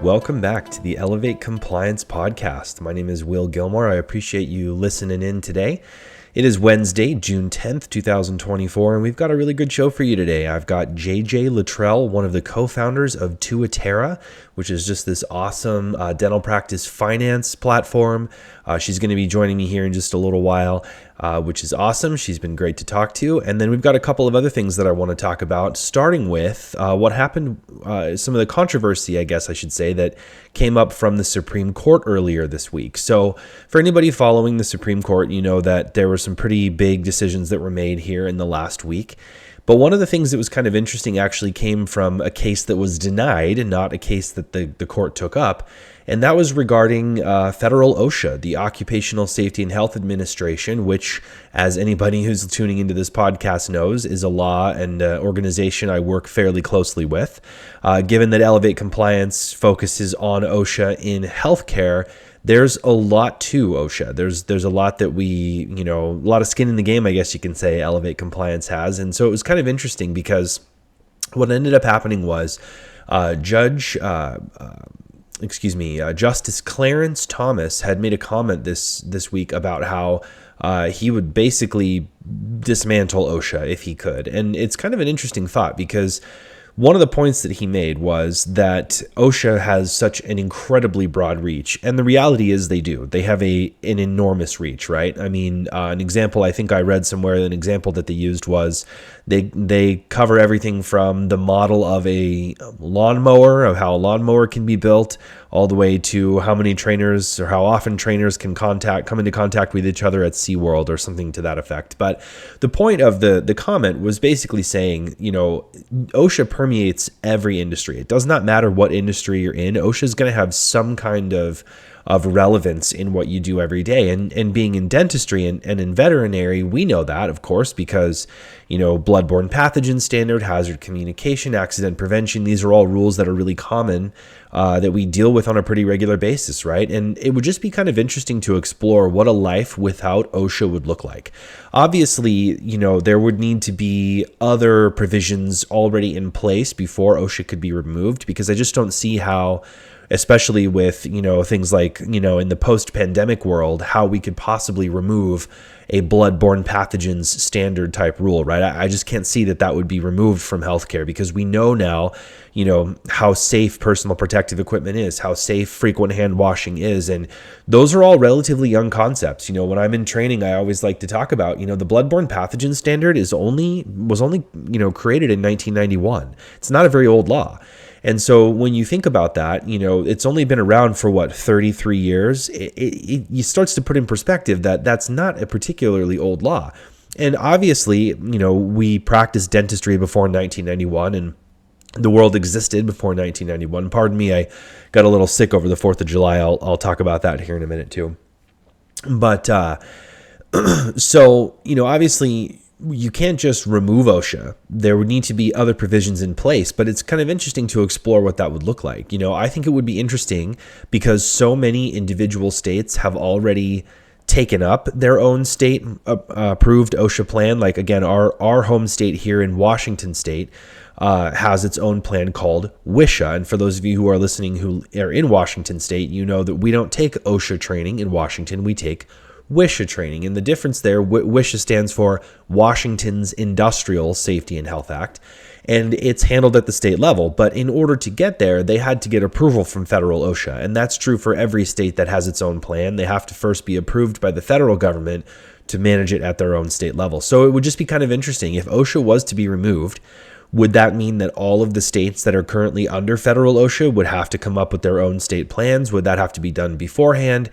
Welcome back to the Elevate Compliance podcast. My name is Will Gilmore. I appreciate you listening in today. It is Wednesday, June 10th, 2024, and we've got a really good show for you today. I've got JJ Littrell, one of the co-founders of Tuatara, which is just this awesome dental practice finance platform. She's going to be joining me here in just a little while, which is awesome. She's been great to talk to. And then we've got a couple of other things that I want to talk about, starting with what happened, some of the controversy, I guess I should say, that came up from the Supreme Court earlier this week. So for anybody following the Supreme Court, you know that there were some pretty big decisions that were made here in the last week. But one of the things that was kind of interesting actually came from a case that was denied and not a case that the court took up. And that was regarding federal OSHA, the Occupational Safety and Health Administration, which, as anybody who's tuning into this podcast knows, is a law and organization I work fairly closely with. Given that Elevate Compliance focuses on OSHA in healthcare, there's a lot to OSHA. There's a lot that we, a lot of skin in the game, I guess you can say, Elevate Compliance has. And so it was kind of interesting because what ended up happening was Justice Clarence Thomas had made a comment this week about how he would basically dismantle OSHA if he could. And it's kind of an interesting thought because one of the points that he made was that OSHA has such an incredibly broad reach. And the reality is they do. They have an enormous reach, right? I mean, an example I think I read somewhere, an example that they used was they cover everything from the model of a lawnmower, of how a lawnmower can be built, all the way to how many trainers or how often trainers can come into contact with each other at SeaWorld or something to that effect. But the point of the comment was basically saying, OSHA permeates every industry. It does not matter what industry you're in. OSHA is going to have some kind of relevance in what you do every day. And being in dentistry and in veterinary, we know that, of course, because, bloodborne pathogen standard, hazard communication, accident prevention, these are all rules that are really common that we deal with on a pretty regular basis, right? And it would just be kind of interesting to explore what a life without OSHA would look like. Obviously, there would need to be other provisions already in place before OSHA could be removed, because I just don't see how, especially with, things like, in the post-pandemic world, how we could possibly remove a bloodborne pathogens standard type rule, right? I just can't see that would be removed from healthcare, because we know now, how safe personal protective equipment is, how safe frequent hand washing is. And those are all relatively young concepts. When I'm in training, I always like to talk about, the bloodborne pathogen standard was only created in 1991. It's not a very old law. And so when you think about that, it's only been around for 33 years. It starts to put in perspective that that's not a particularly old law. And obviously, we practiced dentistry before 1991, and the world existed before 1991. Pardon me, I got a little sick over the 4th of July. I'll talk about that here in a minute too. But so, obviously, you can't just remove OSHA. There would need to be other provisions in place, but it's kind of interesting to explore what that would look like. I think it would be interesting because so many individual states have already taken up their own state approved OSHA plan. Like, again, our home state here in Washington state has its own plan called WSHA. And for those of you who are listening who are in Washington state, you know that we don't take OSHA training in Washington. We take WSHA training. And the difference there, WSHA stands for Washington's Industrial Safety and Health Act, and it's handled at the state level. But in order to get there, they had to get approval from federal OSHA. And that's true for every state that has its own plan. They have to first be approved by the federal government to manage it at their own state level. So it would just be kind of interesting if OSHA was to be removed. Would that mean that all of the states that are currently under federal OSHA would have to come up with their own state plans? Would that have to be done beforehand?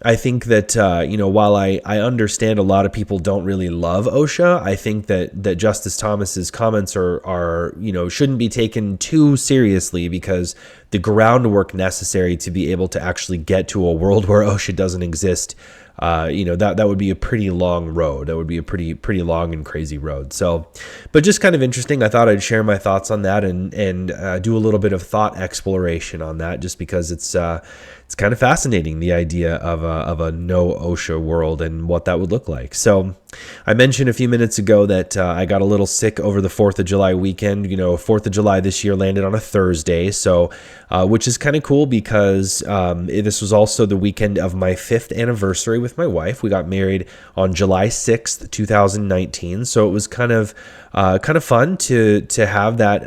I think that, while I understand a lot of people don't really love OSHA, I think that Justice Thomas's comments are shouldn't be taken too seriously, because the groundwork necessary to be able to actually get to a world where OSHA doesn't exist that would be a pretty long road. That would be a pretty long and crazy road. So, but just kind of interesting. I thought I'd share my thoughts on that and do a little bit of thought exploration on that, just because it's kind of fascinating, the idea of a no OSHA world and what that would look like. So I mentioned a few minutes ago that I got a little sick over the 4th of July weekend. 4th of July this year landed on a Thursday, so which is kind of cool because this was also the weekend of my 5th anniversary with my wife. We got married on July 6th, 2019, so it was kind of fun to have that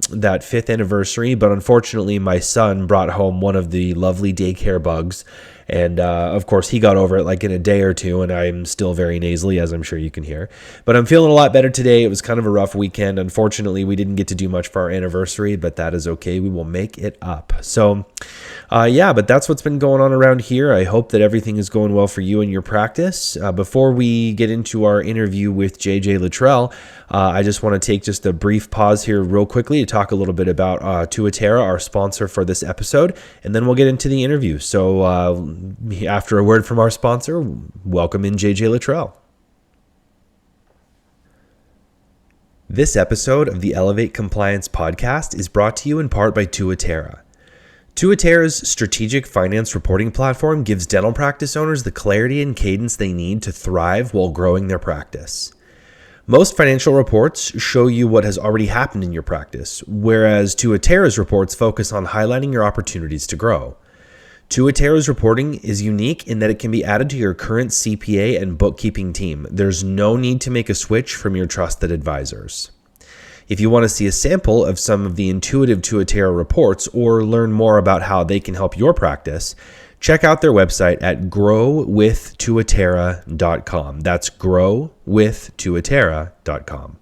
5th anniversary. But unfortunately, my son brought home one of the lovely daycare bugs. And of course, he got over it like in a day or two, and I'm still very nasally, as I'm sure you can hear. But I'm feeling a lot better today. It was kind of a rough weekend. Unfortunately, we didn't get to do much for our anniversary, but that is okay. We will make it up. So, but that's what's been going on around here. I hope that everything is going well for you and your practice. Before we get into our interview with JJ Littrell, I just want to take just a brief pause here real quickly to talk a little bit about Tuatara, our sponsor for this episode, and then we'll get into the interview. So after a word from our sponsor, welcome in JJ Littrell. This episode of the Elevate Compliance podcast is brought to you in part by Tuatara. Tuatara's strategic finance reporting platform gives dental practice owners the clarity and cadence they need to thrive while growing their practice. Most financial reports show you what has already happened in your practice, whereas Tuatara's reports focus on highlighting your opportunities to grow. Tuatara's reporting is unique in that it can be added to your current CPA and bookkeeping team. There's no need to make a switch from your trusted advisors. If you want to see a sample of some of the intuitive Tuatara reports or learn more about how they can help your practice, check out their website at growwithtuatara.com. That's growwithtuatara.com.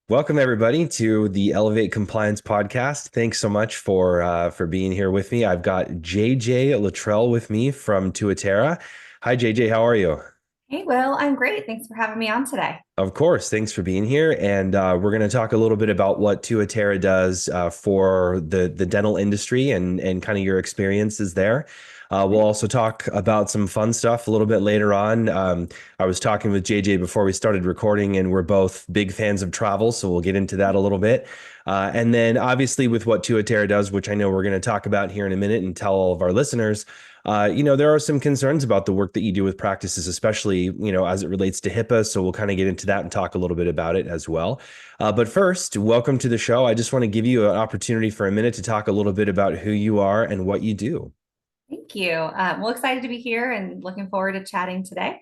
Welcome everybody to the Elevate Compliance podcast. Thanks so much for being here with me. I've got JJ Littrell with me from Tuatara. Hi JJ, how are you? Hey, Will, I'm great. Thanks for having me on today. Of course. Thanks for being here. And we're going to talk a little bit about what Tuatara does for the dental industry and kind of your experiences there. We'll also talk about some fun stuff a little bit later on. I was talking with JJ before we started recording, and we're both big fans of travel, so we'll get into that a little bit. And then obviously with what Tuatara does, which I know we're going to talk about here in a minute and tell all of our listeners, there are some concerns about the work that you do with practices, especially, as it relates to HIPAA. So we'll kind of get into that and talk a little bit about it as well. But first, welcome to the show. I just want to give you an opportunity for a minute to talk a little bit about who you are and what you do. Thank you. Well, excited to be here and looking forward to chatting today.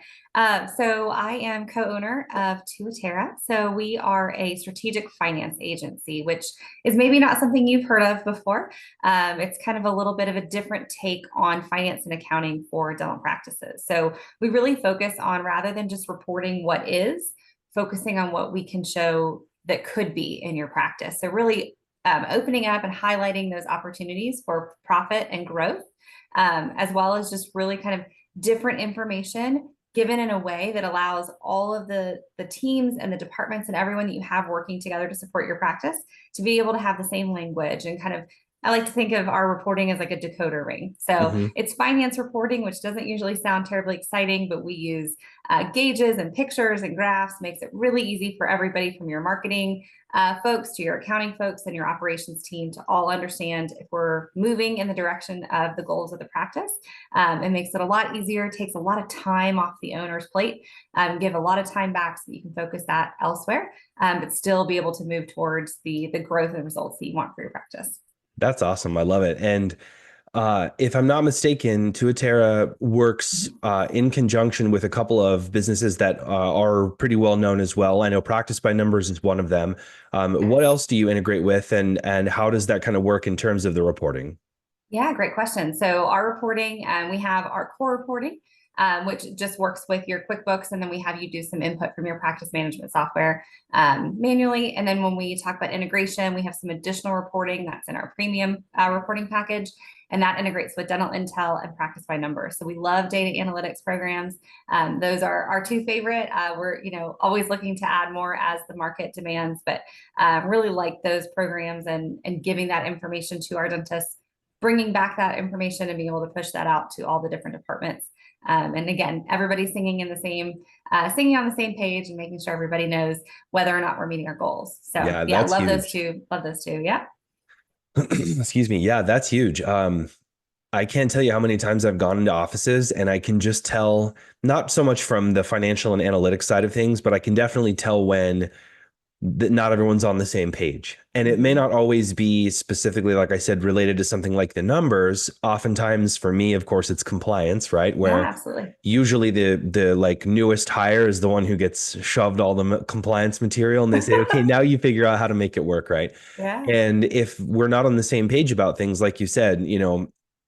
So I am co-owner of Tuatara. So we are a strategic finance agency, which is maybe not something you've heard of before. It's kind of a little bit of a different take on finance and accounting for dental practices. So we really focus on, rather than just reporting what is, focusing on what we can show that could be in your practice. So really opening up and highlighting those opportunities for profit and growth. As well as just really kind of different information given in a way that allows all of the teams and the departments and everyone that you have working together to support your practice to be able to have the same language and kind of, I like to think of our reporting as like a decoder ring. So it's finance reporting, which doesn't usually sound terribly exciting, but we use gauges and pictures and graphs, makes it really easy for everybody from your marketing folks to your accounting folks and your operations team to all understand if we're moving in the direction of the goals of the practice. It makes it a lot easier, takes a lot of time off the owner's plate, give a lot of time back so that you can focus that elsewhere, but still be able to move towards the growth and results that you want for your practice. That's awesome. I love it. And if I'm not mistaken, Tuatara works in conjunction with a couple of businesses that are pretty well known as well. I know Practice by Numbers is one of them. What else do you integrate with, and how does that kind of work in terms of the reporting? Yeah, great question. So our reporting, we have our core reporting, which just works with your QuickBooks, and then we have you do some input from your practice management software manually. And then when we talk about integration, we have some additional reporting that's in our premium reporting package, and that integrates with Dental Intel and Practice by Numbers. So we love data analytics programs. Those are our two favorite. We're always looking to add more as the market demands, but really like those programs and giving that information to our dentists bringing back that information and being able to push that out to all the different departments. And again, everybody's singing on the same page and making sure everybody knows whether or not we're meeting our goals. So Yeah, yeah, that's love those huge. two. Love those two. Yeah. Excuse me. Yeah, that's huge. I can't tell you how many times I've gone into offices and I can just tell, not so much from the financial and analytics side of things, but I can definitely tell when that not everyone's on the same page. And it may Mhm. not always be specifically, like I said, related to something like the numbers. Oftentimes for me, of course, it's compliance, right? Yeah, Where absolutely. usually the like newest hire is the one who gets shoved all the compliance material and they say, okay, now you figure out how to make it work, right? Yeah. And if we're not on the same page about things, like you said,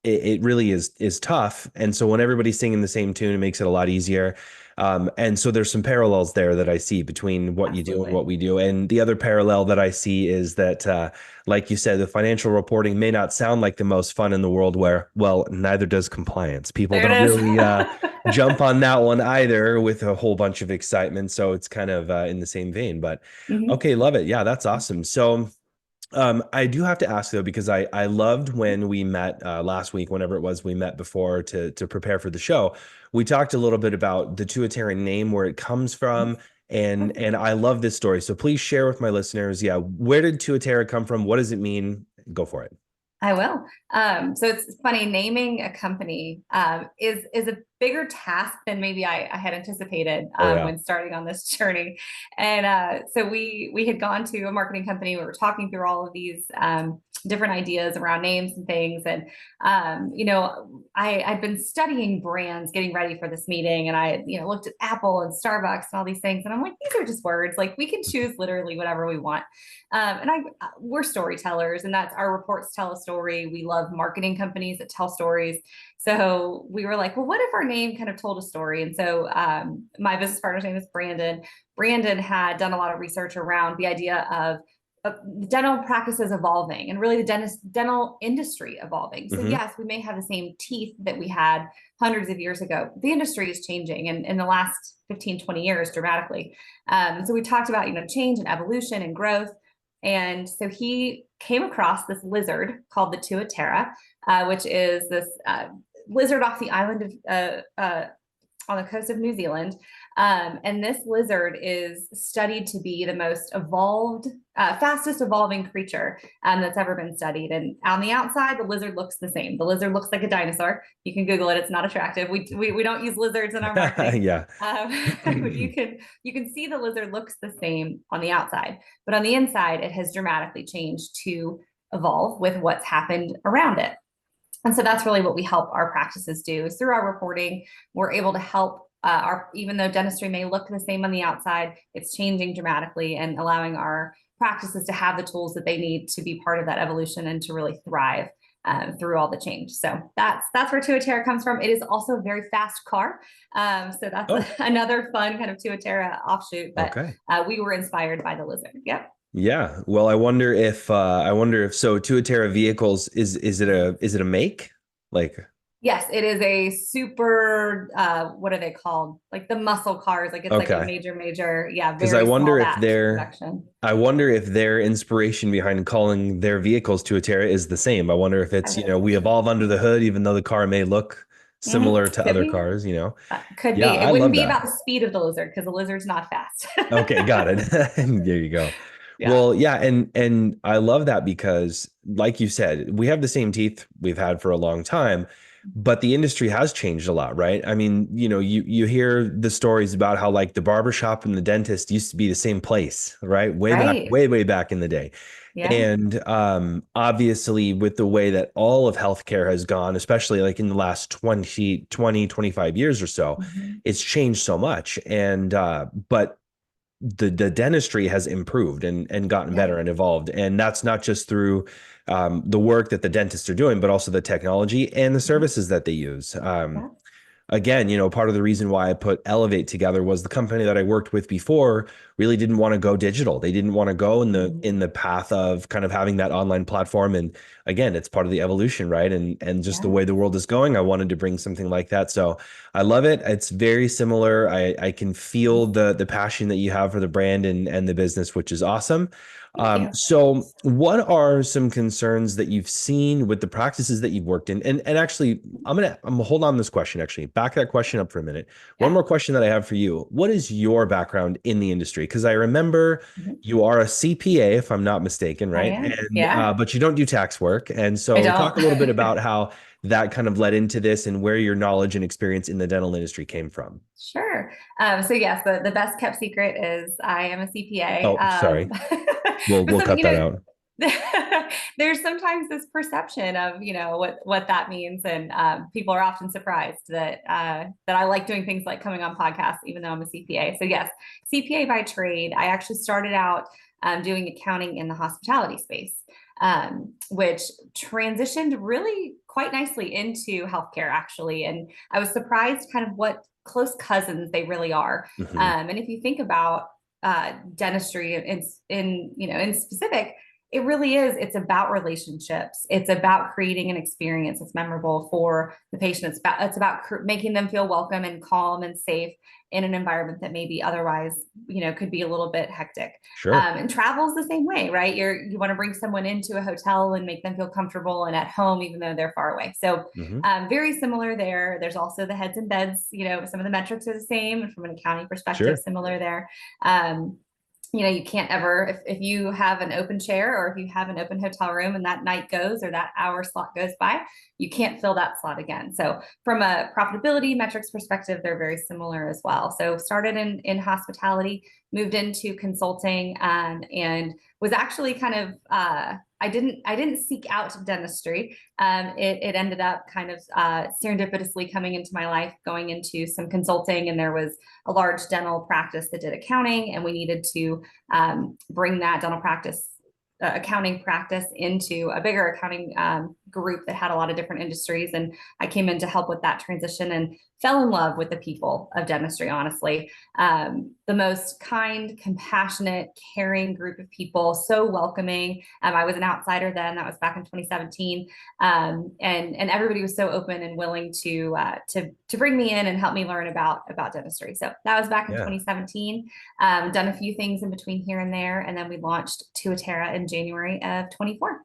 it really is tough. And so when everybody's singing the same tune, it makes it a lot easier. And so there's some parallels there that I see between what you do and Absolutely. what we do. And the other parallel that I see is that, like you said, the financial reporting may not sound like the most fun in the world where, well, neither does compliance. People There it don't is. really jump on that one either with a whole bunch of excitement. So it's kind of in the same vein. But Mhm. okay, love it. Yeah, that's awesome. So I do have to ask though, because I loved when we met last week, whenever it was we met before to prepare for the show. We talked a little bit about the Tuatara name, where it comes from, and I love this story. So please share with my listeners. Yeah, where did Tuatara come from? What does it mean? Go for it. I will. So it's funny, naming a company is a bigger task than maybe I had anticipated Oh yeah. when starting on this journey. And so we had gone to a marketing company. We were talking through all of these different ideas around names and things. And I'd been studying brands, getting ready for this meeting, and I looked at Apple and Starbucks and all these things, and I'm like, these are just words. Like we can choose literally whatever we want. We're storytellers, and that's our reports tell a story. We love marketing companies that tell stories. So we were like, well, what if our name kind of told a story? And so my business partner's name is Brandon. Brandon had done a lot of research around the idea of dental practices evolving and really the dental industry evolving. So Hmm. yes, we may have the same teeth that we had hundreds of years ago. The industry is changing, and in the last 15, 20 years dramatically. So we talked about, change and evolution and growth. And so he came across this lizard called the Tuatara, which is this lizard off the island of on the coast of New Zealand. And this lizard is studied to be the most evolved, fastest evolving creature that's ever been studied. And on the outside, the lizard looks the same. The lizard looks like a dinosaur. You can Google it; it's not attractive. We don't use lizards in our marketing. Yeah. But you can see the lizard looks the same on the outside, but on the inside, it has dramatically changed to evolve with what's happened around it. And so that's really what we help our practices do is through our reporting, we're able to help even though dentistry may look the same on the outside, it's changing dramatically and allowing our practices to have the tools that they need to be part of that evolution and to really thrive through all the change. So that's where Tuatara comes from. It is also a very fast car. So that's Oh, another fun kind of Tuatara offshoot, but okay. we were inspired by the lizard. Yep. Yeah. Well, I wonder if so Tuatara vehicles is it a make? Like, Yes, it is a super, what are they called? Like the muscle cars. Like it's like a okay. major, yeah, Because I very small wonder if batch their production. I wonder if their inspiration behind calling their vehicles Tuatara is the same. I wonder if I it's, bet. we evolve under the hood, even though the car may look similar to Could other be. cars. Could Yeah, be. It I wouldn't love be that. about the speed of the lizard because the lizard's not fast. Okay, got it. There you go. Yeah. Well, yeah, and I love that because, like you said, we have the same teeth we've had for a long time, but the industry has changed a lot, right? I mean, you hear the stories about how like the barbershop and the dentist used to be the same place, right? Right. Way back in the day. Yeah. And obviously, with the way that all of healthcare has gone, especially like in the last 25 years or so, Mhm. it's changed so much. And but the dentistry has improved and gotten Yeah. better and evolved. And that's not just through the work that the dentists are doing, but also the technology and the Mhm. services that they use. Yeah. Again, part of the reason why I put Elevate together was the company that I worked with before really didn't want to go digital. They didn't want to go in the Mhm. in the path of kind of having that online platform. And again, it's part of the evolution, right? And just the Yeah. way the world is going, I wanted to bring something like that. So I love it. It's very similar. I can feel the passion that you have for the brand and the business, which is awesome. Thank you. So what are some concerns that you've seen with the practices that you've worked in? And actually, I'm gonna hold on this question, actually. Back that question up for a minute. One Yeah. more question that I have for you. What is your background in the industry? Because I remember Mhm. you are a CPA, if I'm not mistaken, I right? am. And Yeah. but you don't do tax work. And I so talk don't. a little bit about how that kind of led into this and where your knowledge and experience in the dental industry came from. Sure. So yes, the best kept secret is I am a CPA. Oh, sorry. But We'll some, cut that out. there's sometimes this perception of, what that means. And people are often surprised that I like doing things like coming on podcasts, even though I'm a CPA. So yes, CPA by trade. I actually started out doing accounting in the hospitality space, which transitioned really quite nicely into healthcare, actually. And I was surprised kind of what close cousins they really are. Mhm. And if you think about dentistry in specific, it really is. It's about relationships. It's about creating an experience that's memorable for the patient. It's about making them feel welcome and calm and safe in an environment that maybe otherwise, could be a little bit hectic. Sure. And travel's the same way, right? You want to bring someone into a hotel and make them feel comfortable and at home, even though they're far away. So Hmm. very similar there. There's also the heads and beds. Some of the metrics are the same from an accounting perspective, Sure. similar there. Um, you can't ever, if you have an open chair or if you have an open hotel room and that night goes or that hour slot goes by, you can't fill that slot again. So from a profitability metrics perspective, they're very similar as well. So started in hospitality, moved into consulting, and was actually kind of I didn't seek out dentistry. It ended up kind of serendipitously coming into my life, going into some consulting, and there was a large dental practice that did accounting, and we needed to bring that dental practice accounting practice into a bigger accounting group that had a lot of different industries. And I came in to help with that transition and fell in love with the people of dentistry, honestly. The most kind, compassionate, caring group of people, so welcoming. I was an outsider then, that was back in 2017. And everybody was so open and willing to bring me in and help me learn about dentistry. So that was back in Yeah. 2017. Done a few things in between here and there, and then we launched Tuatara in January of 24.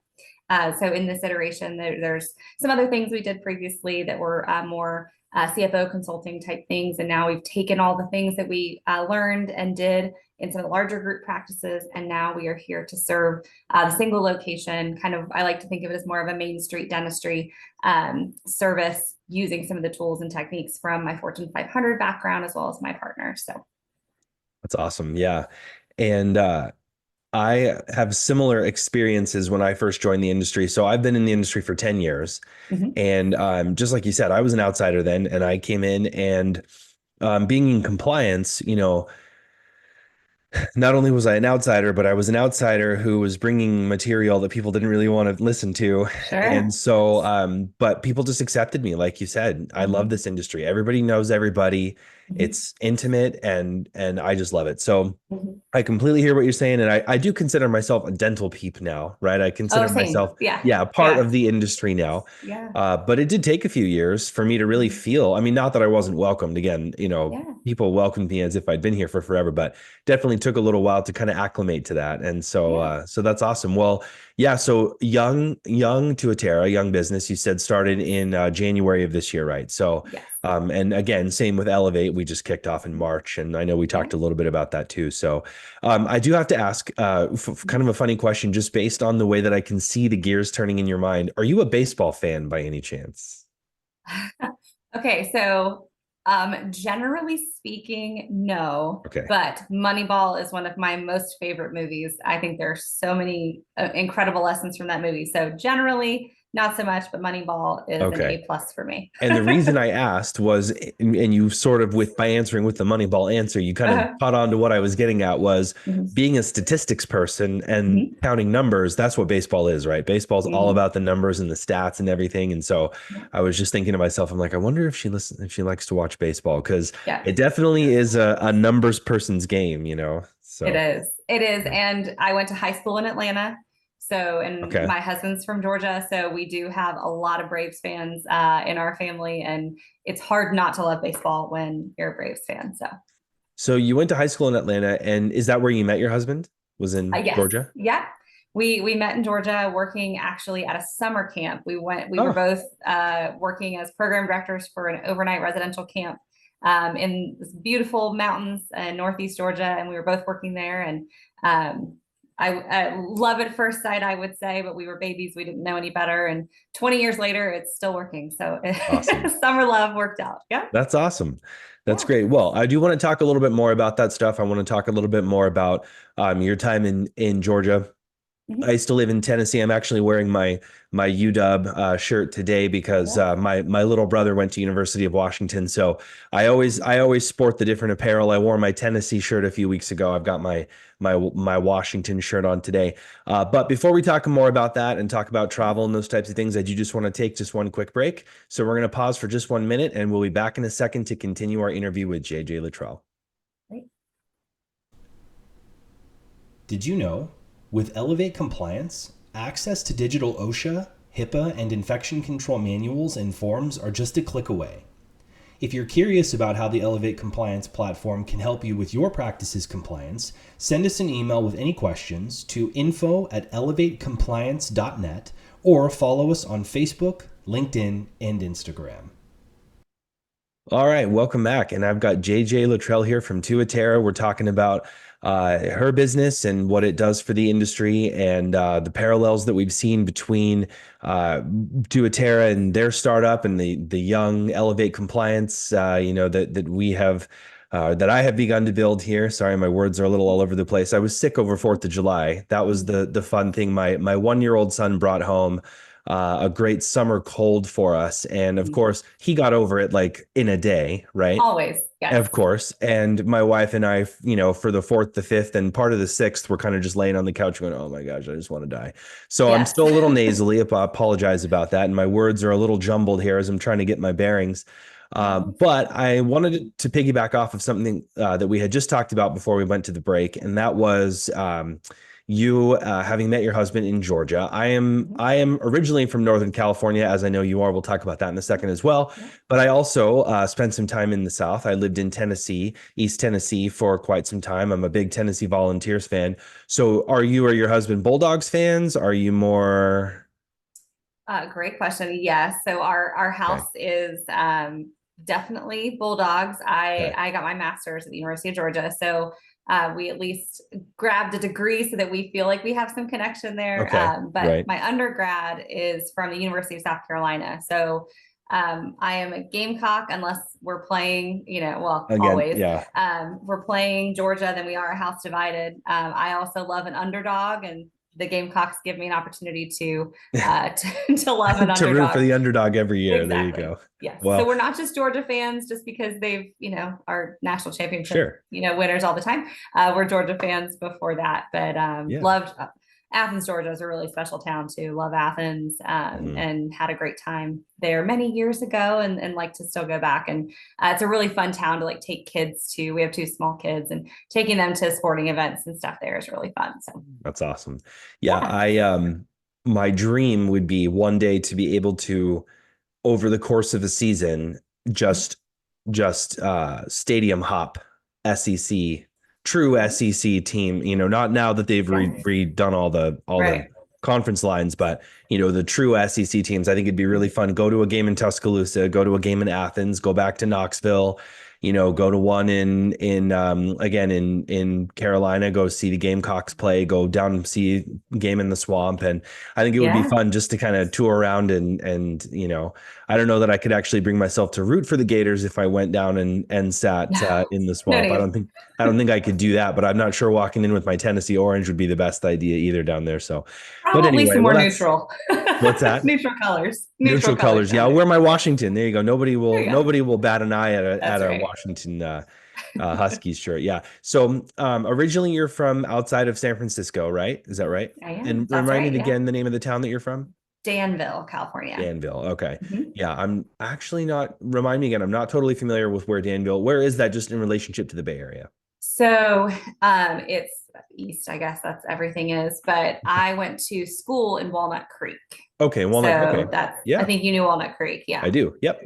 So in this iteration, there's some other things we did previously that were more CFO consulting type things. And now we've taken all the things that we learned and did in some of the larger group practices. And now we are here to serve the single location, kind of, I like to think of it as more of a Main Street dentistry service, using some of the tools and techniques from my Fortune 500 background, as well as my partner. So That's awesome. Yeah. And I have similar experiences when I first joined the industry. So I've been in the industry for 10 years. mhm. And just like you said, I was an outsider then, and I came in and being in compliance, not only was I an outsider, but I was an outsider who was bringing material that people didn't really want to listen to. And Sure. so, but people just accepted me. Like you said, I love Mhm. this industry. Everybody knows everybody. Mhm. It's intimate and I just love it. So Mhm. I completely hear what you're saying. And I do consider myself a dental peep now, right? I Oh, consider same. myself, Yeah. yeah, a part Yeah. of the industry now. Yeah. But it did take a few years for me to really Mhm. feel, I mean, not that I wasn't welcomed again, Yeah. people welcomed me as if I'd been here for forever, but definitely took a little while to kind of acclimate to that. And so, Yeah. so that's awesome. Well, yeah. So young Tuatara, young business, you said started in January of this year, right? So, Yes. and again, same with Elevate. We just kicked off in March, and I know we Yeah. talked a little bit about that too. So, I do have to ask, kind of a funny question, just based on the way that I can see the gears turning in your mind. Are you a baseball fan by any chance? Okay, so generally speaking, no, Okay. but Moneyball is one of my most favorite movies. I think there's so many incredible lessons from that movie. So generally, not so much, but Moneyball is an Okay. A plus for me. And the reason I asked was, and you sort of with by answering with the Moneyball answer, you kind of Uh-huh. caught on to what I was getting at was Mhm. being a statistics person and Mhm. counting numbers. That's what baseball is, right? Baseball's all Mhm. about the numbers and the stats and everything. And so Yeah. I was just thinking to myself, I'm like, I wonder if she likes to watch baseball because Yeah. it definitely is a numbers person's game. It So is. It is. yeah. And I went to high school in Atlanta. So, and Okay. my husband's from Georgia. So we do have a lot of Braves fans in our family. And it's hard not to love baseball when you're a Braves fan. So, So you went to high school in Atlanta, and is that where you met your husband? was in Yes. Georgia? Yeah. We met in Georgia working actually at a summer camp. We were Oh, both working as program directors for an overnight residential camp in this beautiful mountains in Northeast Georgia. And we were both working there. And I love at first sight, I would say, but we were babies. We didn't know any better. And 20 years later, it's still working. So awesome. summer love worked out. Yeah. That's awesome. That's Yeah. great. Well, I do want to talk a little bit more about that stuff. I want to talk a little bit more about your time in Georgia. I Mhm. used to live in Tennessee. I'm actually wearing my UW shirt today because Yeah. my little brother went to University of Washington. So I always sport the different apparel. I wore my Tennessee shirt a few weeks ago. I've got my Washington shirt on today. But before we talk more about that and talk about travel and those types of things, I do just want to take just one quick break. So we're going to pause for just 1 minute, and we'll be back in a second to continue our interview with JJ Littrell. Great. Did you know? With Elevate Compliance, access to digital OSHA, HIPAA, and infection control manuals and forms are just a click away. If you're curious about how the Elevate Compliance platform can help you with your practice's compliance, send us an email with any questions to info@elevatecompliance.net or follow us on Facebook, LinkedIn, and Instagram. All right, welcome back. And I've got JJ Littrell here from Tuatara. We're talking about her business and what it does for the industry and the parallels that we've seen between Tuatara and their startup and the young Elevate Compliance, that we have. That I have begun to build here. Sorry, my words are a little all over the place. I was sick over 4th of July. That was the fun thing. My 1-year-old son brought home a great summer cold for us. And of course, he got over it like in a day, right? Always. Yes. Of course. And my wife and I, for the 4th, the 5th, and part of the 6th, we're kind of just laying on the couch going, oh my gosh, I just want to die. So I'm Yes. still a little nasally. I apologize about that. And my words are a little jumbled here as I'm trying to get my bearings. But I wanted to piggyback off of something that we had just talked about before we went to the break. And that was you having met your husband in Georgia. I am originally from Northern California, as I know you are. We'll talk about that in a second as well. Yeah. But I also spent some time in the South. I lived in Tennessee, East Tennessee, for quite some time. I'm a big Tennessee Volunteers fan. So, are you or your husband Bulldogs fans? Are you more? Great question. Yes. So our Okay. house is definitely Bulldogs. I Okay. I got my master's at the University of Georgia, so we at least grabbed a degree so that we feel like we have some connection there. Okay. But Right. my undergrad is from the University of South Carolina, so I am a Gamecock unless we're playing. Well, Again, always. yeah. We're playing Georgia, then we are a house divided. I also love an underdog, and the Gamecocks give me an opportunity to to love an To root for underdog. the underdog every year. There you Exactly. go. Yes. So Well, we're not just Georgia fans just because they've, are national championship, sure. winners all the time. We're Georgia fans before that, but Yeah. loved Athens, Georgia is a really special town too. Love Athens, Mhm. and had a great time there many years ago, and like to still go back. And it's a really fun town to like take kids to. We have two small kids, and taking them to sporting events and stuff there is really fun. So That's awesome. Yeah, yeah. my dream would be one day to be able to, over the course of a season, just stadium hop SEC, true SEC team, not now that they've Yes. redone all the Right. conference lines, but the true SEC teams. I think it'd be really fun. Go to a game in Tuscaloosa, go to a game in Athens, go back to Knoxville, go to one in again in Carolina, go see the Gamecocks play, go down and see a game in the Swamp. And I think it would be Yeah. fun just to kind of tour around and I don't know that I could actually bring myself to root for the Gators if I went down and sat in the No Swamp. I need. don't think I could do that, but I'm not sure walking in with my Tennessee orange would be the best idea either down there. So, but Probably anyway, some well, more that's neutral. what's that? Neutral colors. Neutral Neutral colors colors. Yeah, down I'll there. wear my Yeah. Washington. There you go. Nobody There will you go. nobody will bat an eye at a That's right. Washington Huskies shirt. Yeah. So originally you're from outside of San Francisco, right? Is that right? I am. And That's remind right. me Yeah. again the name of the town that you're from? Danville, California. Danville. Okay. Mhm. Yeah, I'm actually not. Remind me again. I'm not totally familiar with where Danville. Where is that just in relationship to the Bay Area? So it's east, I guess that's everything is. But I went to school in Walnut Creek. Okay, Walnut. Okay. So I Yeah, think you knew Walnut Creek. I Yeah. do. Yep.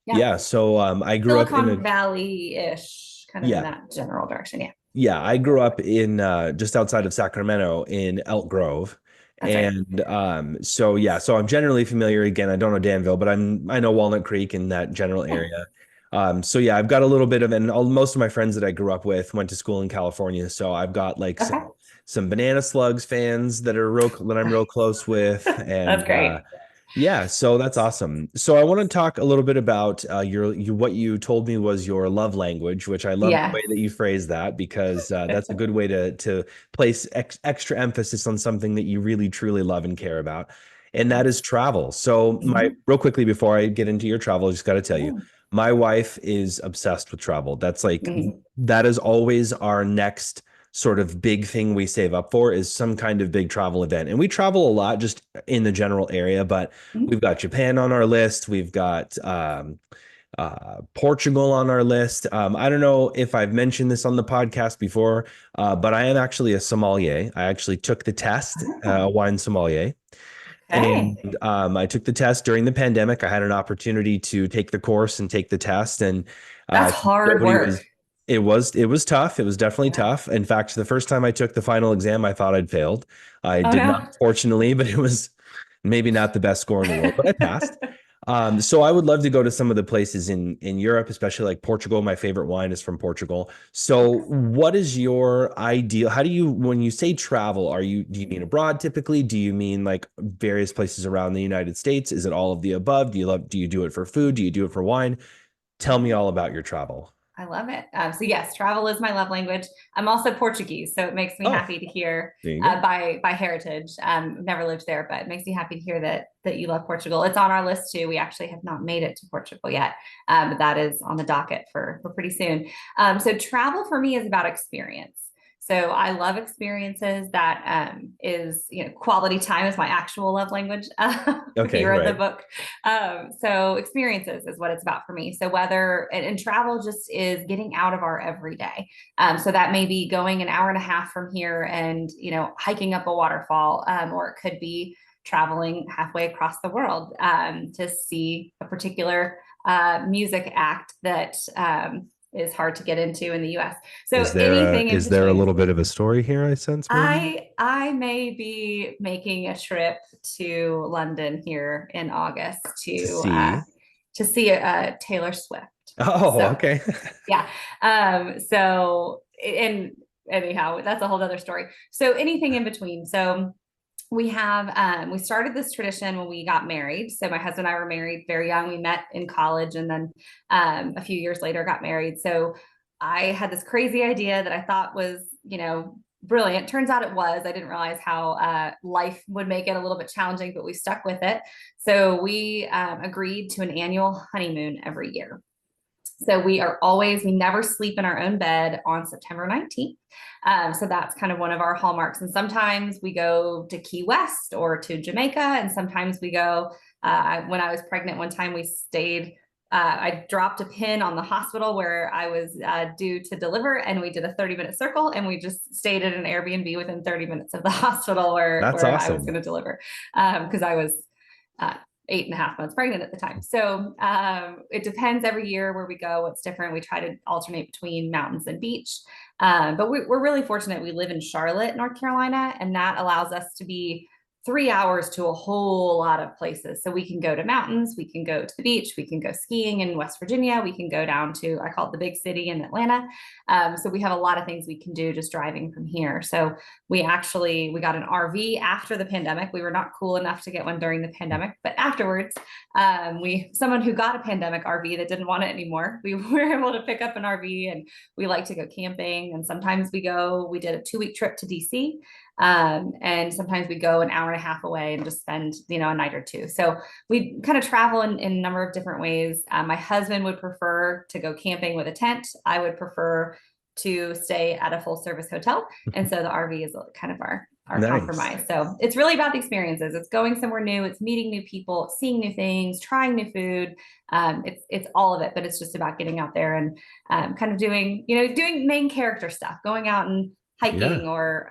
Yeah. Yeah. So I grew up in a Silicon Valley-ish, kind of in yeah. that general direction. Yeah. yeah, I grew up in just outside of Sacramento in Elk Grove. That's right. And so yeah, so I'm generally familiar. Again, I don't know Danville, but I know Walnut Creek in that general Yeah. area. So yeah, I've got a little bit of, and most of my friends that I grew up with went to school in California. So I've got like Okay. some Banana Slugs fans that I'm real close with, That's and great. yeah, so that's awesome. So I want to talk a little bit about what you told me was your love language, which I love the Yes. way that you phrase that because that's a good way to place extra emphasis on something that you really truly love and care about, and that is travel. So my Mhm. real quickly before I get into your travel, I just got to tell you, Yeah. my wife is obsessed with travel. Mhm. That is always our next sort of big thing we save up for is some kind of big travel event. And we travel a lot just in the general area, but Mhm. we've got Japan on our list. We've got Portugal on our list. I don't know if I've mentioned this on the podcast before, but I am actually a sommelier. I actually took the test, a Oh, wine sommelier. okay. And I took the test during the pandemic. I had an opportunity to take the course and take the test, and That's hard nobody work. was. It was tough. It was definitely Yeah. tough. In fact, the first time I took the final exam, I thought I'd failed. I Oh did not, no. fortunately, but it was maybe not the best score in the world, but I passed. So I would love to go to some of the places in Europe, especially like Portugal. My favorite wine is from Portugal. So what is your ideal? How do you, when you say travel, do you mean abroad typically? Do you mean like various places around the United States? Is it all of the above? Do you do it for food? Do you do it for wine? Tell me all about your travel. I love it. So yes, travel is my love language. I'm also Portuguese, so it makes me Oh, happy to hear there you go. by heritage. Never lived there, but it makes me happy to hear that you love Portugal. It's on our list too. We actually have not made it to Portugal yet, but that is on the docket for pretty soon. So travel for me is about experience. So I love experiences. That is, quality time is my actual love language. If Okay, you read the right. book, so experiences is what it's about for me. So whether and travel just is getting out of our everyday. So that may be going an hour and a half from here and hiking up a waterfall, or it could be traveling halfway across the world to see a particular music act that is hard to get into in the U.S. So anything in Is there a between. little bit of a story here I sense maybe? I may be making a trip to London here in August To see. to see Taylor Swift. Oh, So okay. yeah. So and anyhow, that's a whole other story. So anything in between. So we started this tradition when we got married. So my husband and I were married very young. We met in college and then a few years later got married. So I had this crazy idea that I thought was, brilliant. Turns out it was. I didn't realize how life would make it a little bit challenging, but we stuck with it. So we agreed to an annual honeymoon every year. So we never sleep in our own bed on September 19th. So that's kind of one of our hallmarks. And sometimes we go to Key West or to Jamaica. And sometimes we go, when I was pregnant, one time we stayed, I dropped a pin on the hospital where I was due to deliver, and we did a 30-minute circle, and we just stayed at an Airbnb within 30 minutes of the hospital That's where I was going awesome. to deliver, because I was uh, 8.5 months pregnant at the time. So it depends every year where we go, what's different. We try to alternate between mountains and beach. But we're really fortunate. We live in Charlotte, North Carolina, and that allows us to be 3 hours to a whole lot of places. So we can go to mountains, we can go to the beach, we can go skiing in West Virginia, we can go down to, I call it the big city in Atlanta. So we have a lot of things we can do just driving from here. So we got an RV after the pandemic. We were not cool enough to get one during the pandemic, but afterwards, someone who got a pandemic RV that didn't want it anymore, we were able to pick up an RV, and we like to go camping. And sometimes we did a 2-week trip to DC. And sometimes we go an hour and a half away and just spend, a night or two. So we kind of travel in a number of different ways. My husband would prefer to go camping with a tent. I would prefer to stay at a full service hotel. And so the RV is kind of our Nice. compromise. So it's really about the experiences. It's going somewhere new. It's meeting new people, seeing new things, trying new food. It's all of it, but it's just about getting out there and kind of doing main character stuff, going out and hiking, Yeah. or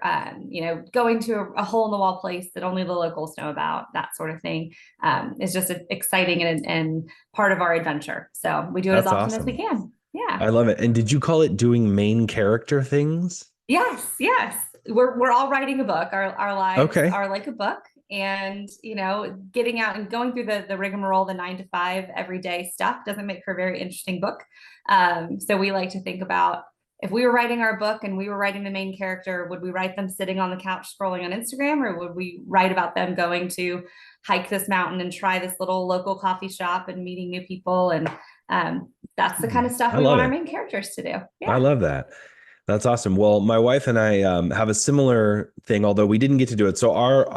going to a hole in the wall place that only the locals know about. That sort of thing is just exciting and part of our adventure. So we do it as That's often as we awesome. can. Yeah. I love it. And did you call it doing main character things? Yes, yes. We're all writing a book. Our lives Okay. are like a book. And getting out and going through the rigmarole, the 9 to 5 everyday stuff doesn't make for a very interesting book. So we like to think about, if we were writing our book and we were writing the main character, would we write them sitting on the couch scrolling on Instagram, or would we write about them going to hike this mountain and try this little local coffee shop and meeting new people? And that's the kind of stuff I we love want our it. main characters to do. I Yeah. love that. That's awesome. Well, my wife and I have a similar thing, although we didn't get to do it. So our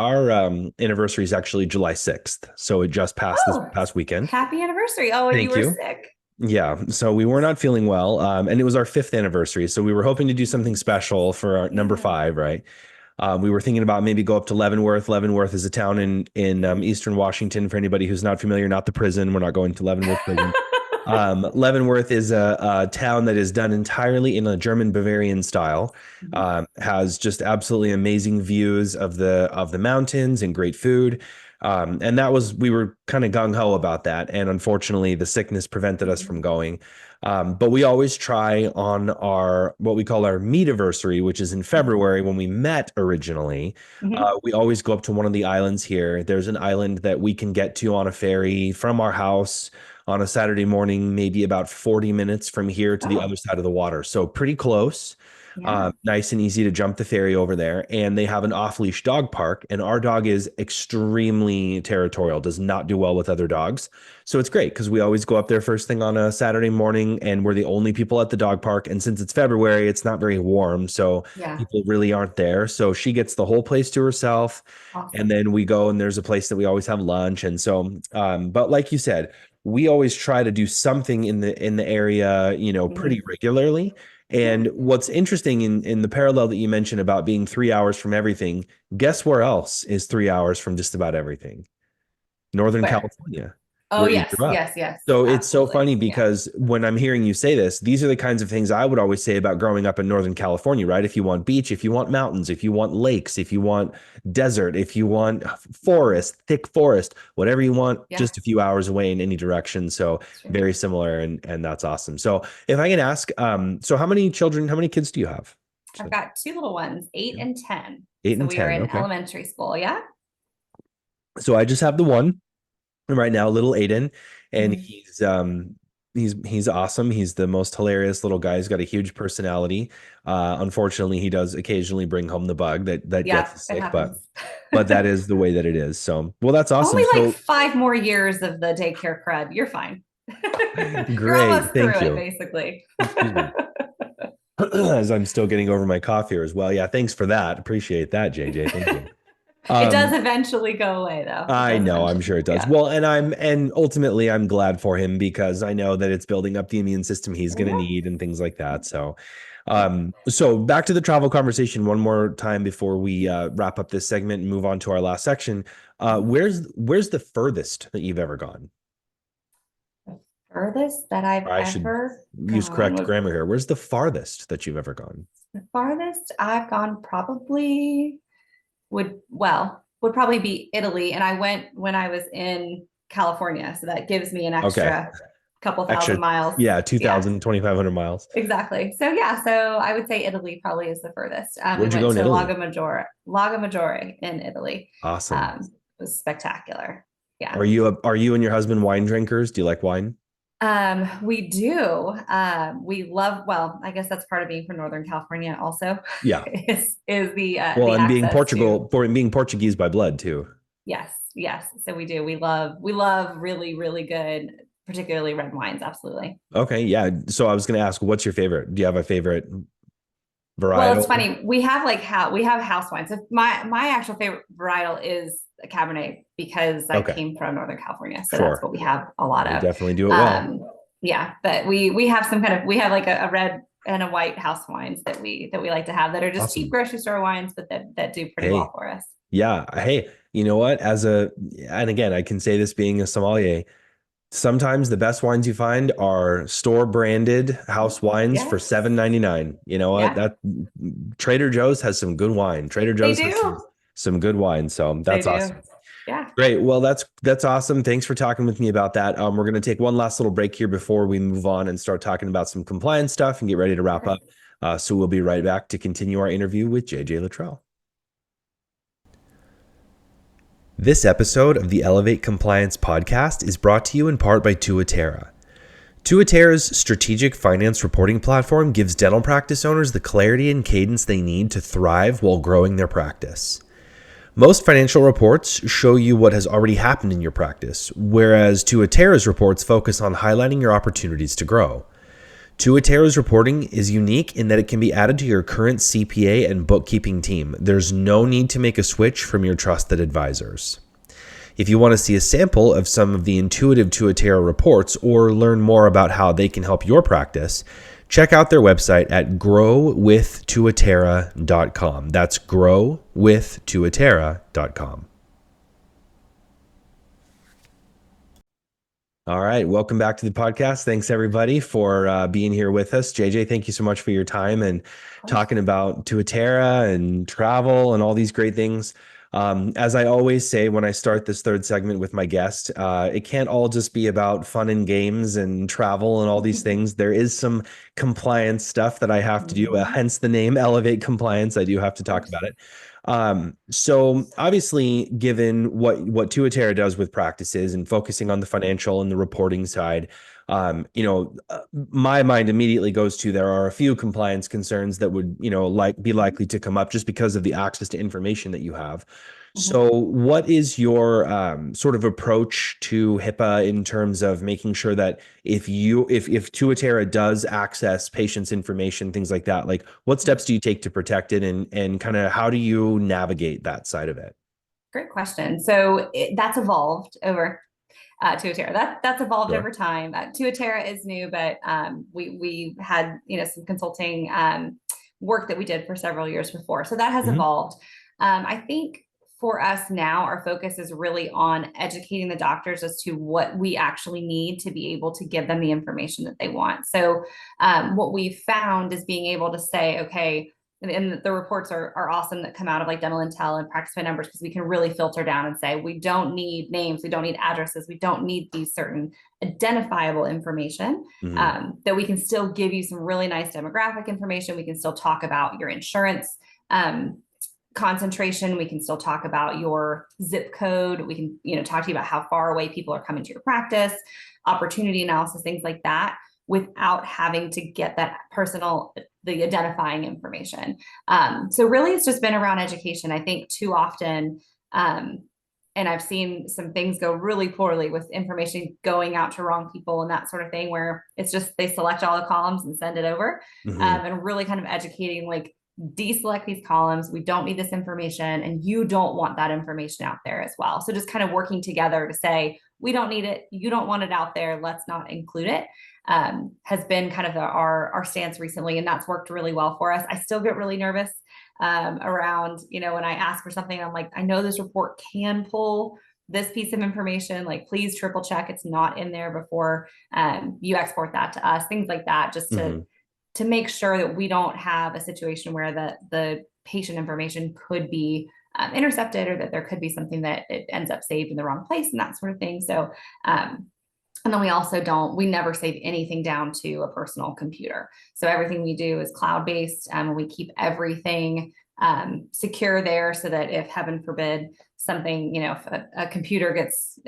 anniversary is actually July 6th. So it just passed this Oh, past weekend. happy anniversary. Oh, and you Thank were you. sick. Yeah. So we were not feeling well. And it was our 5th anniversary. So we were hoping to do something special for our number Yeah. 5, right? We were thinking about maybe go up to Leavenworth. Leavenworth is a town in Eastern Washington. For anybody who's not familiar, not the prison. We're not going to Leavenworth prison. Leavenworth is a town that is done entirely in a German Bavarian style. Has just absolutely amazing views of the mountains and great food. And we were kind of gung ho about that. And unfortunately, the sickness prevented us from going. But we always try on what we call our meetiversary, which is in February when we met originally. Mhm. We always go up to one of the islands here. There's an island that we can get to on a ferry from our house on a Saturday morning, maybe about 40 minutes from here to the Oh, other side of the water. So pretty close. yeah. Nice and easy to jump the ferry over there. And they have an off-leash dog park, and our dog is extremely territorial, does not do well with other dogs. So it's great because we always go up there first thing on a Saturday morning, and we're the only people at the dog park. And since it's February, it's not very warm, so Yeah. people really aren't there. So she gets the whole place to herself. And Awesome. then we go, and there's a place that we always have lunch. And so, but like you said, we always try to do something in the area, pretty Mhm. regularly. Yeah. And what's interesting in the parallel that you mentioned about being 3 hours from everything, guess where else is 3 hours from just about everything? Northern Where? California, Oh, where you yes, grew up. yes, yes, So it's so absolutely. funny Yeah. because when I'm hearing you say this, these are the kinds of things I would always say about growing up in Northern California, right? If you want beach, if you want mountains, if you want lakes, if you want desert, if you want forest, thick forest, whatever you want, just a Yes, few hours away in any direction. So it's true. very similar, and that's awesome. So if I can ask, so how many kids do you have? I've Actually, got two little ones, 8 and 10. eight So and we are 10. in Okay. elementary school. Yeah. So I just have the one right now, little Aiden, and Mhm. he's awesome. He's the most hilarious little guy. He's got a huge personality. Unfortunately, he does occasionally bring home the bug that gets Yeah, us it sick, happens. but that is the way that it is. So, well, that's awesome. Only like So 5 more years of the daycare crud. You're fine. You're great. almost through Thank it, you. basically. Excuse me. As I'm still getting over my cough here as well. Yeah, thanks for that. Appreciate that, JJ. Thank you. It does Um, eventually go away, though. It I does know, I'm eventually. sure it does. Yeah. Well, and ultimately I'm glad for him because I know that it's building up the immune system he's going to Yeah. need and things like that. So, Yeah. so back to the travel conversation one more time before we wrap up this segment and move on to our last section. Where's the furthest that you've ever gone? The furthest that I've Or I should ever use gone correct would grammar here. Where's the farthest that you've ever gone? the farthest I've gone probably would probably be Italy. And I went when I was in California. So that gives me an Okay, extra couple thousand extra, miles. yeah, Yeah, 2,500 miles. exactly. So yeah, so I would say Italy probably is the furthest. We Where'd you go went in to Italy? Lago Maggiore in Italy. Awesome. It was spectacular. Yeah. Are you and your husband wine drinkers? Do you like wine? We do. We love, well, I guess that's part of being from Northern California also Yeah. is Well, the and being access to, being Portuguese by blood too. yes, yes. So we do. We love really, really good, particularly red wines. Absolutely. Okay, yeah. So I was going to ask, what's your favorite? Do you have a favorite Well, it's varietal? funny. We have house wines. So my actual favorite varietal is a Cabernet because I Okay, came from Northern California. So that's sure. what we have a lot They of. definitely do it well. Um, yeah, but we have we have like a red and a white house wines that we like to have that are just cheap Awesome. grocery store wines, but that do pretty well Hey, for us. yeah. Hey, you know what? And again, I can say this being a sommelier, sometimes the best wines you find are store branded house wines for Yes. 7.99. You know what? Yeah, That Trader Joe's has some good wine. Trader they Joe's has do. some good wine. So They that's do. awesome. Yeah. Great. Well, that's awesome. Thanks for talking with me about that. We're going to take one last little break here before we move on and start talking about some compliance stuff and get ready to wrap Okay. up. So we'll be right back to continue our interview with JJ Littrell. This episode of the Elevate Compliance podcast is brought to you in part by Tuatara. Tuatara's strategic finance reporting platform gives dental practice owners the clarity and cadence they need to thrive while growing their practice. Most financial reports show you what has already happened in your practice, whereas Tuatara's reports focus on highlighting your opportunities to grow. Tuatara's reporting is unique in that it can be added to your current CPA and bookkeeping team. There's no need to make a switch from your trusted advisors. If you want to see a sample of some of the intuitive Tuatara reports or learn more about how they can help your practice, check out their website at growwithtuatara.com. That's growwithtuatara.com. All right. Welcome back to the podcast. Thanks, everybody, for being here with us. JJ, thank you so much for your time and talking about Tuatara and travel and all these great things. As I always say when I start this third segment with my guest, it can't all just be about fun and games and travel and all these things. There is some compliance stuff that I have to do, hence the name Elevate Compliance. I do have to talk about it. So obviously, given what Tuatara does with practices and focusing on the financial and the reporting side, my mind immediately goes to there are a few compliance concerns that would, be likely to come up just because of the access to information that you have. So what is your sort of approach to HIPAA in terms of making sure that if Tuatara does access patients' information, things like that, like what steps do you take to protect it and kind of how do you navigate that side of it? Great question. So that's evolved over Tuatara. That's evolved Sure. over time. Tuatara is new, but we had some consulting work that we did for several years before, so that has evolved. I think for us now, our focus is really on educating the doctors as to what we actually need to be able to give them the information that they want. So what we've found is being able to say, okay, and the reports are awesome that come out of like dental intel and practice by numbers, because we can really filter down and say we don't need names, we don't need addresses, we don't need these certain identifiable information. That we can still give you some really nice demographic information. We can still talk about your insurance concentration. We can still talk about your zip code. We can talk to you about how far away people are coming to your practice, opportunity analysis, things like that, without having to get that the identifying information. So really it's just been around education. I think too often, and I've seen some things go really poorly with information going out to wrong people and that sort of thing, where it's just, they select all the columns and send it over, and really kind of educating, like, deselect these columns. We don't need this information, and you don't want that information out there as well. So just kind of working together to say, we don't need it, you don't want it out there, let's not include it, has been kind of our stance recently, and that's worked really well for us. I still get really nervous around, when I ask for something, I'm like, I know this report can pull this piece of information, like, please triple check it's not in there before you export that to us, things like that, just to make sure that we don't have a situation where the patient information could be intercepted, or that there could be something that it ends up saved in the wrong place and that sort of thing. So, and then we never save anything down to a personal computer. So everything we do is cloud-based, and we keep everything secure there, so that if, heaven forbid, something, if a computer gets,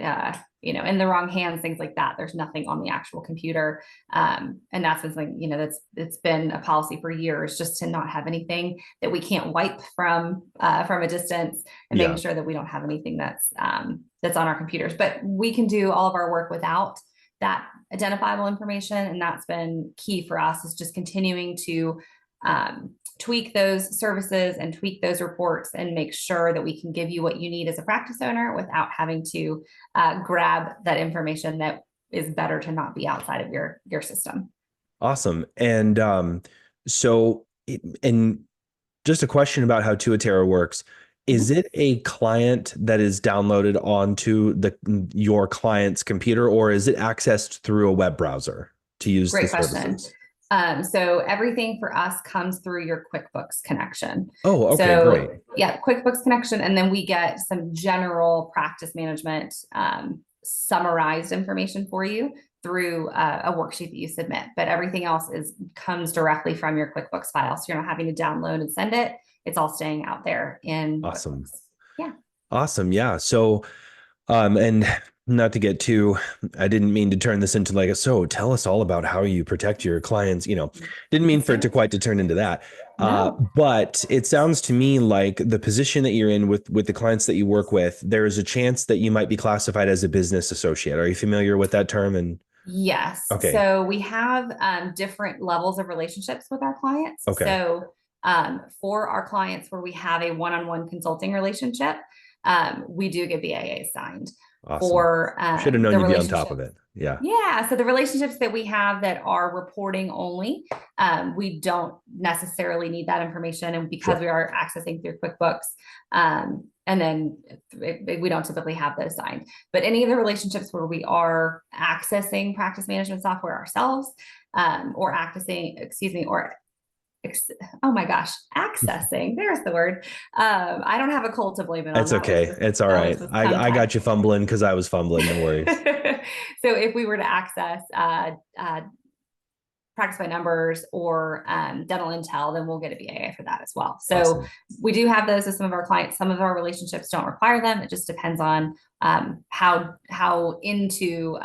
in the wrong hands, things like that, there's nothing on the actual computer. And that's been something, it's been a policy for years, just to not have anything that we can't wipe from a distance, and making sure that we don't have anything that's on our computers. But we can do all of our work without that identifiable information. And that's been key for us, is just continuing to tweak those services and tweak those reports, and make sure that we can give you what you need as a practice owner without having to grab that information that is better to not be outside of your system. Awesome. And and just a question about how Tuatara works. Is it a client that is downloaded onto your client's computer, or is it accessed through a web browser to use the Great question. services? So everything for us comes through your QuickBooks connection. Oh, okay, So great. yeah, QuickBooks connection, and then we get some general practice management summarized information for you through a worksheet that you submit. But everything else comes directly from your QuickBooks file, so you're not having to download and send it. It's all staying out there in Awesome. QuickBooks. Yeah. Awesome. Yeah. So, and not to get too, I didn't mean to turn this into like so tell us all about how you protect your clients, didn't mean Let's for do it to it. quite to turn into that. No. But it sounds to me like the position that you're in with the clients that you work with, there is a chance that you might be classified as a business associate. Are you familiar with that term? And Yes. okay. So we have different levels of relationships with our clients. Okay. So for our clients where we have a one-on-one consulting relationship, we do get BAA signed. Awesome. For Should have known the you'd be on top relationship. of it. Yeah. Yeah, so the relationships that we have that are reporting only, we don't necessarily need that information, and because Sure. we are accessing through QuickBooks, and then we don't typically have those signed. But any of the relationships where we are accessing practice management software ourselves, or oh my gosh, accessing. There's the word. I don't have a cold to blame it on. It's okay. It's all That was right. the tongue I tie. got you fumbling because I was fumbling. No worries. So if we were to access practice by numbers or dental intel, then we'll get a BAA for that as well. So Awesome. we do have those with some of our clients. Some of our relationships don't require them. It just depends on how into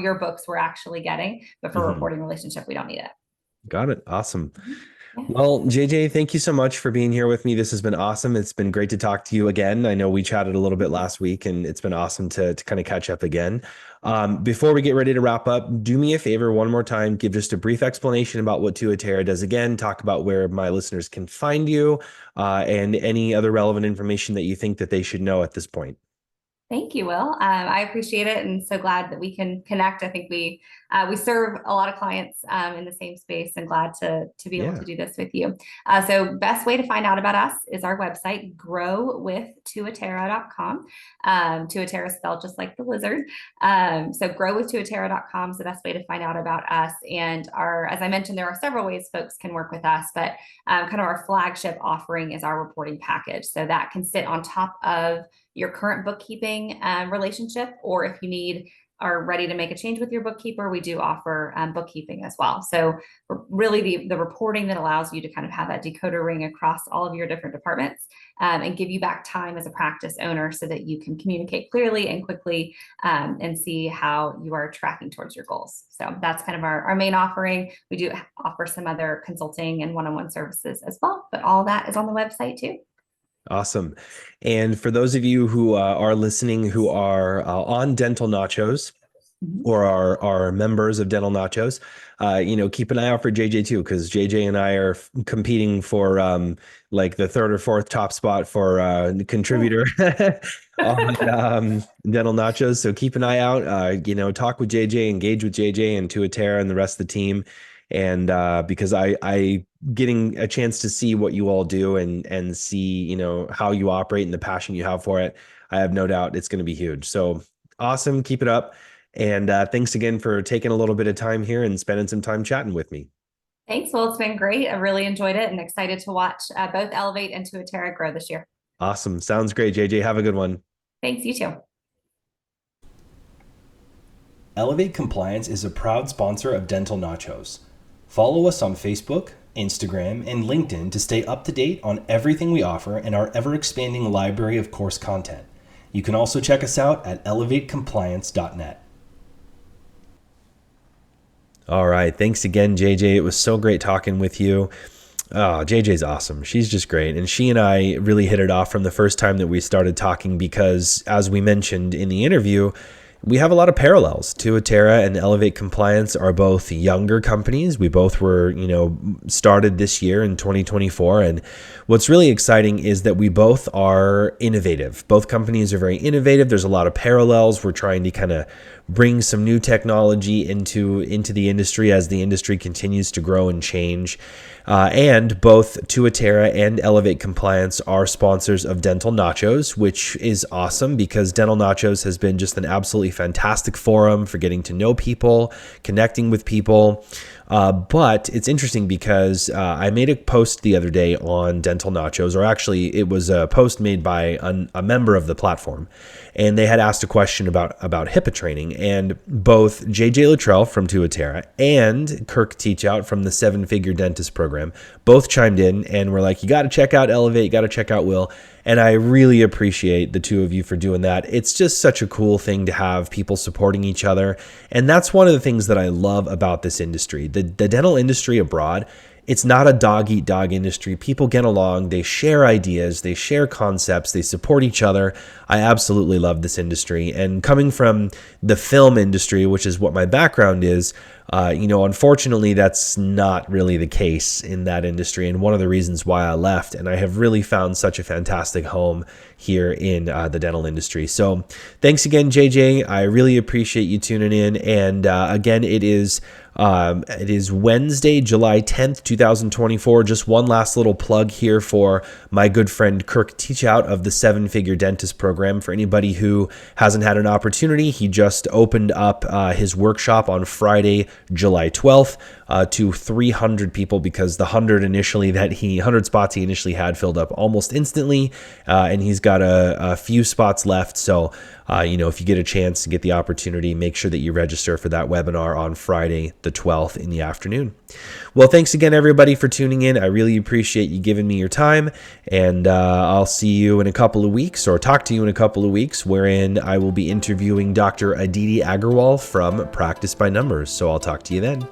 your books we're actually getting. But for a Mhm. reporting relationship, we don't need it. Got it. Awesome. Yeah. Well, JJ, thank you so much for being here with me. This has been awesome. It's been great to talk to you again. I know we chatted a little bit last week, and it's been awesome to kind of catch up again. Before we get ready to wrap up, do me a favor one more time, give just a brief explanation about what Tuatara does again, talk about where my listeners can find you, and any other relevant information that you think that they should know at this point. Thank you, Will. I appreciate it, and so glad that we can connect. I think we serve a lot of clients in the same space, and glad to be able Yeah. to do this with you. So best way to find out about us is our website, growwithtuatara.com. Tuatara spelled just like the lizard. So growwithtuatara.com is the best way to find out about us. And as I mentioned, there are several ways folks can work with us, but kind of our flagship offering is our reporting package. So that can sit on top of your current bookkeeping relationship, or if you are ready to make a change with your bookkeeper, we do offer bookkeeping as well. So really the reporting that allows you to kind of have that decoder ring across all of your different departments, and give you back time as a practice owner so that you can communicate clearly and quickly, and see how you are tracking towards your goals. So that's kind of our main offering. We do offer some other consulting and one-on-one services as well, but all that is on the website too. Awesome. And for those of you who are listening who are on Dental Nachos or are members of Dental Nachos, keep an eye out for JJ too, because JJ and I are competing for like the third or fourth top spot for the contributor on Dental Nachos. So keep an eye out, talk with JJ, engage with JJ and Tuatara and the rest of the team. And because I getting a chance to see what you all do and see, how you operate and the passion you have for it, I have no doubt it's going to be huge. So awesome. Keep it up. And thanks again for taking a little bit of time here and spending some time chatting with me. Thanks. Well, it's been great. I really enjoyed it and excited to watch both Elevate and Tuatara grow this year. Awesome. Sounds great, JJ. Have a good one. Thanks. You too. Elevate Compliance is a proud sponsor of Dental Nachos. Follow us on Facebook, Instagram, and LinkedIn to stay up to date on everything we offer and our ever-expanding library of course content. You can also check us out at elevatecompliance.net. All right. Thanks again, JJ. It was so great talking with you. Oh, JJ's awesome. She's just great. And she and I really hit it off from the first time that we started talking because, as we mentioned in the interview, we have a lot of parallels. Tuatara and Elevate Compliance are both younger companies. We both were, started this year in 2024. And what's really exciting is that we both are innovative. Both companies are very innovative. There's a lot of parallels. We're trying to kind of bring some new technology into the industry as the industry continues to grow and change. And both Tuatara and Elevate Compliance are sponsors of Dental Nachos, which is awesome because Dental Nachos has been just an absolutely fantastic forum for getting to know people, connecting with people. But it's interesting because I made a post the other day on Dental Nachos, or actually it was a post made by a member of the platform. And they had asked a question about HIPAA training. And both JJ Littrell from Tuatara and Kirk Teachout from the 7-Figure Dentist program both chimed in and were like, you got to check out Elevate, you got to check out Will. And I really appreciate the two of you for doing that. It's just such a cool thing to have people supporting each other. And that's one of the things that I love about this industry. The dental industry abroad, it's not a dog-eat-dog industry. People get along, they share ideas, they share concepts, they support each other. I absolutely love this industry. And coming from the film industry, which is what my background is, unfortunately, that's not really the case in that industry, and one of the reasons why I left. And I have really found such a fantastic home here in the dental industry. So thanks again, JJ. I really appreciate you tuning in. And again, it is Wednesday, July 10th, 2024. Just one last little plug here for my good friend Kirk Teachout of the 7-Figure Dentist program. For anybody who hasn't had an opportunity, he just opened up his workshop on Friday, July 12th to 300 people because the 100 spots he initially had filled up almost instantly, and he's got a few spots left. So, if you get a chance to get the opportunity, make sure that you register for that webinar on Friday, the 12th in the afternoon. Well, thanks again, everybody, for tuning in. I really appreciate you giving me your time, and I'll see you in a couple of weeks, or talk to you in a couple of weeks, wherein I will be interviewing Dr. Aditi Agarwal from Practice by Numbers. So I'll talk to you then.